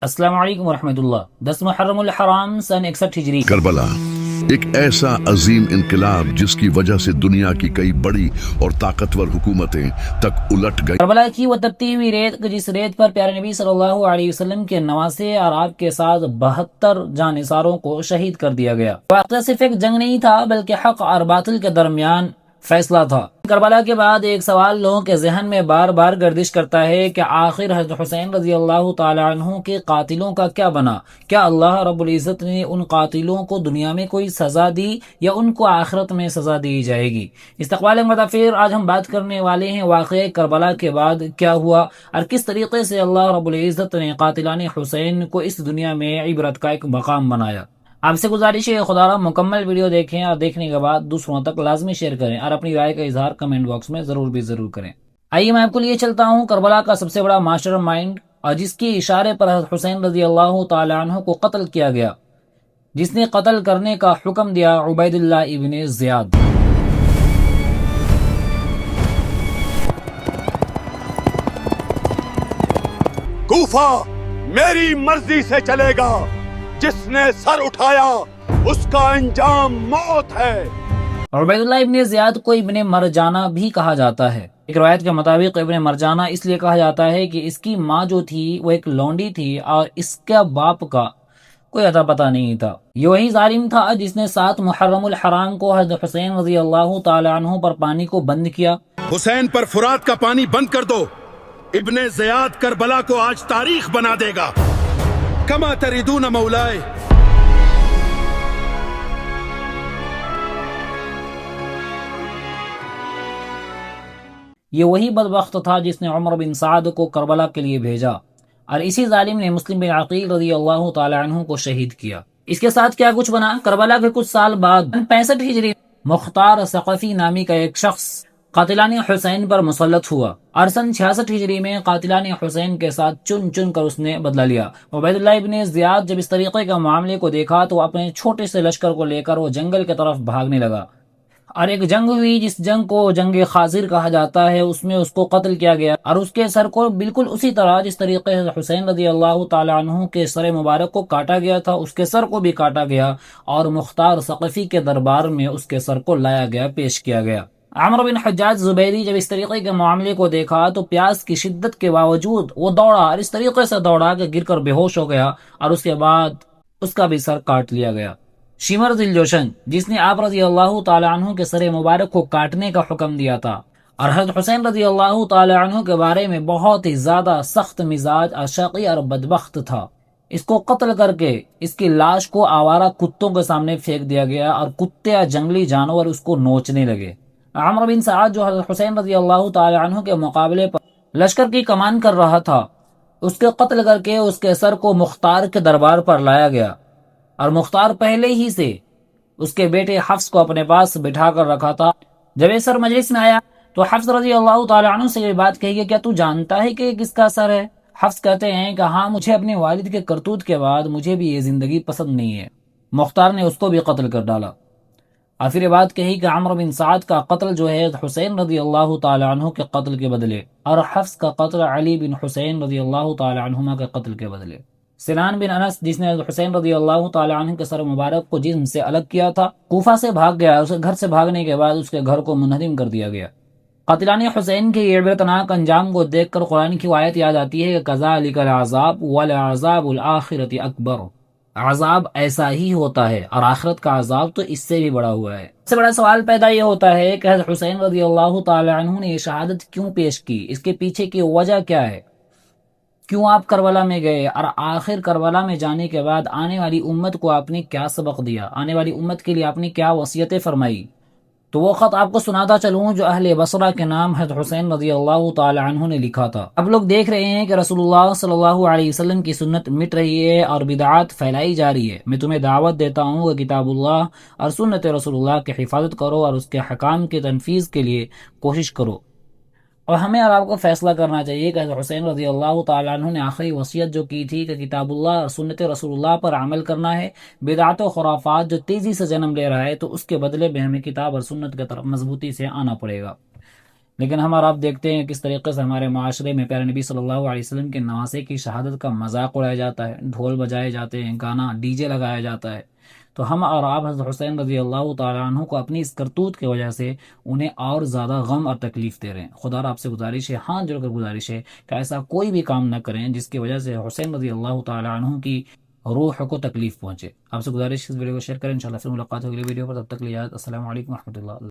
السلام علیکم ورحمۃ اللہ۔ 10 محرم الحرام سن 61 ہجری۔ کربلا ایک ایسا عظیم انقلاب جس کی وجہ سے دنیا کی کئی بڑی اور طاقتور حکومتیں تک الٹ گئیں۔ کربلا کی وہ تپتی ہوئی ریت جس ریت پر پیارے نبی صلی اللہ علیہ وسلم کے نواسے اور آپ کے ساتھ 72 جانثاروں کو شہید کر دیا گیا۔ واقعہ صرف ایک جنگ نہیں تھا بلکہ حق اور باطل کے درمیان فیصلہ تھا۔ کربلا کے بعد ایک سوال لوگوں کے ذہن میں بار بار گردش کرتا ہے کہ آخر حضرت حسین رضی اللہ تعالی عنہ کے قاتلوں کا کیا بنا؟ کیا اللہ رب العزت نے ان قاتلوں کو دنیا میں کوئی سزا دی یا ان کو آخرت میں سزا دی جائے گی؟ استقبال متفر، آج ہم بات کرنے والے ہیں واقعہ کربلا کے بعد کیا ہوا اور کس طریقے سے اللہ رب العزت نے قاتلان حسین کو اس دنیا میں عبرت کا ایک مقام بنایا۔ آپ سے گزارش ہے خدا را مکمل ویڈیو دیکھیں اور دیکھنے کے بعد دوسروں تک لازمی شیئر کریں اور اپنی رائے کا اظہار کمنٹ باکس میں ضرور کریں۔ آئیے میں آپ کو لیے چلتا ہوں کربلا کا سب سے بڑا ماسٹر مائنڈ اور جس کے اشارے پر حضرت حسین رضی اللہ تعالی عنہ کو قتل کیا گیا، جس نے قتل کرنے کا حکم دیا، عبید اللہ ابن زیاد۔ کوفہ میری مرضی سے چلے گا، جس نے سر اٹھایا اس کا انجام موت ہے۔ عبید اللہ ابن زیاد کو ابن مرجانہ بھی کہا جاتا ہے۔ ایک روایت کے مطابق ابن مرجانہ اس لیے کہا جاتا ہے کہ اس کی ماں جو تھی وہ ایک لونڈی تھی اور اس کا باپ کا کوئی اتا پتہ نہیں تھا۔ یہ وہی ظالم تھا جس نے 7 محرم الحرام کو حضرت حسین رضی اللہ تعالی عنہ پر پانی کو بند کیا۔ حسین پر فرات کا پانی بند کر دو، ابن زیاد کربلا کو آج تاریخ بنا دے گا۔ کما تریدون مولائے۔ یہ وہی بدبخت تھا جس نے عمر بن سعد کو کربلا کے لیے بھیجا اور اسی ظالم نے مسلم بن عقیل رضی اللہ تعالی عنہ کو شہید کیا۔ اس کے ساتھ کیا کچھ بنا؟ کربلا کے کچھ سال بعد 65 ہجری مختار ثقفی نامی کا ایک شخص قاتلان حسین پر مسلط ہوا اور سن 66 ہجری میں قاتلان حسین کے ساتھ چن چن کر اس نے بدلہ لیا۔ عبید اللہ ابن زیاد جب اس طریقے کا معاملے کو دیکھا تو اپنے چھوٹے سے لشکر کو لے کر وہ جنگل کی طرف بھاگنے لگا اور ایک جنگ ہوئی جس جنگ کو جنگ خاضر کہا جاتا ہے، اس میں اس کو قتل کیا گیا اور اس کے سر کو بالکل اسی طرح جس طریقے سے حسین رضی اللہ تعالی عنہ کے سر مبارک کو کاٹا گیا تھا اس کے سر کو بھی کاٹا گیا اور مختار ثقفی کے دربار میں اس کے سر کو لایا گیا، پیش کیا گیا۔ عمرو بن حجاج زبیری جب اس طریقے کے معاملے کو دیکھا تو پیاس کی شدت کے باوجود وہ دوڑا اور اس طریقے سے دوڑا کہ گر کر بے ہوش ہو گیا اور اس کے بعد اس کا بھی سر کاٹ لیا گیا۔ شمر ذی الجوشن جس نے آپ رضی اللہ تعالی عنہ کے سر مبارک کو کاٹنے کا حکم دیا تھا اور حضرت حسین رضی اللہ تعالی عنہ کے بارے میں بہت ہی زیادہ سخت مزاج اور شقی اور بدبخت تھا، اس کو قتل کر کے اس کی لاش کو آوارہ کتوں کے سامنے پھینک دیا گیا اور کتے یا جنگلی جانور اس کو نوچنے لگے۔ عمرو بن سعد جو حضرت حسین رضی اللہ تعالی عنہ کے مقابلے پر لشکر کی کمان کر رہا تھا، اس کے قتل کر کے اس کے سر کو مختار کے دربار پر لایا گیا اور مختار پہلے ہی سے اس کے بیٹے حفص کو اپنے پاس بٹھا کر رکھا تھا۔ جب یہ سر مجلس میں آیا تو حفص رضی اللہ تعالی عنہ سے یہ بات کہی کہ کیا تو جانتا ہے کہ یہ کس کا سر ہے؟ حفص کہتے ہیں کہ ہاں، مجھے اپنے والد کے کرتوت کے بعد مجھے بھی یہ زندگی پسند نہیں ہے۔ مختار نے اس کو بھی قتل کر ڈالا اور پھر یہ بات کہی کہ عمرو بن سعد کا قتل جو ہے حسین رضی اللہ تعالی عنہ کے قتل کے بدلے اور حفص کا قتل علی بن حسین رضی اللہ تعالی عنہما کے قتل کے بدلے۔ سنان بن انس جس نے حسین رضی اللہ تعالی عنہ کے سر مبارک کو جسم سے الگ کیا تھا، کوفہ سے بھاگ گیا۔ اسے گھر سے بھاگنے کے بعد اس کے گھر کو منہدم کر دیا گیا۔ قاتلان حسین کے یہ عبرتناک انجام کو دیکھ کر قرآن کی آیت یاد آتی ہے کہ کذالک العذاب ولعذاب الآخرۃ اکبر، عذاب ایسا ہی ہوتا ہے اور آخرت کا عذاب تو اس سے بھی بڑا ہوا ہے۔ سب سے بڑا سوال پیدا یہ ہوتا ہے کہ حضرت حسین رضی اللہ تعالی عنہ نے یہ شہادت کیوں پیش کی؟ اس کے پیچھے کی وجہ کیا ہے؟ کیوں آپ کربلا میں گئے اور آخر کربلا میں جانے کے بعد آنے والی امت کو آپ نے کیا سبق دیا؟ آنے والی امت کے لیے آپ نے کیا وصیتیں فرمائی؟ تو وہ خط آپ کو سناتا چلوں جو اہل بصرہ کے نام حضرت حسین رضی اللہ تعالی عنہ نے لکھا تھا۔ اب لوگ دیکھ رہے ہیں کہ رسول اللہ صلی اللہ علیہ وسلم کی سنت مٹ رہی ہے اور بدعات پھیلائی جا رہی ہے۔ میں تمہیں دعوت دیتا ہوں کہ کتاب اللہ اور سنت رسول اللہ کی حفاظت کرو اور اس کے حکام کے تنفیذ کے لیے کوشش کرو۔ اور ہمیں اور آپ کو فیصلہ کرنا چاہیے کہ حضرت حسین رضی اللہ تعالیٰ عنہ نے آخری وصیت جو کی تھی کہ کتاب اللہ اور سنت رسول اللہ پر عمل کرنا ہے، بدعات و خرافات جو تیزی سے جنم لے رہا ہے تو اس کے بدلے میں ہمیں کتاب اور سنت کی طرف مضبوطی سے آنا پڑے گا۔ لیکن ہم اور آپ دیکھتے ہیں کس طریقے سے ہمارے معاشرے میں پیارے نبی صلی اللہ علیہ وسلم کے نواسے کی شہادت کا مذاق اڑایا جاتا ہے، ڈھول بجائے جاتے ہیں، گانا ڈی جے لگایا جاتا ہے۔ تو ہم اور آپ حضرت حسین رضی اللہ تعالیٰ عنہ کو اپنی اس کرتوت کی وجہ سے انہیں اور زیادہ غم اور تکلیف دے رہے ہیں۔ خدا آپ سے گزارش ہے، ہاتھ جوڑ کر گزارش ہے کہ ایسا کوئی بھی کام نہ کریں جس کی وجہ سے حسین رضی اللہ تعالیٰ عنہ کی روح کو تکلیف پہنچے۔ آپ سے گزارش اس ویڈیو کو شیئر کریں، انشاءاللہ پھر ملاقات ہوگی اگلی ویڈیو پر، تب تک کے لیے السلام علیکم و رحمۃ اللہ۔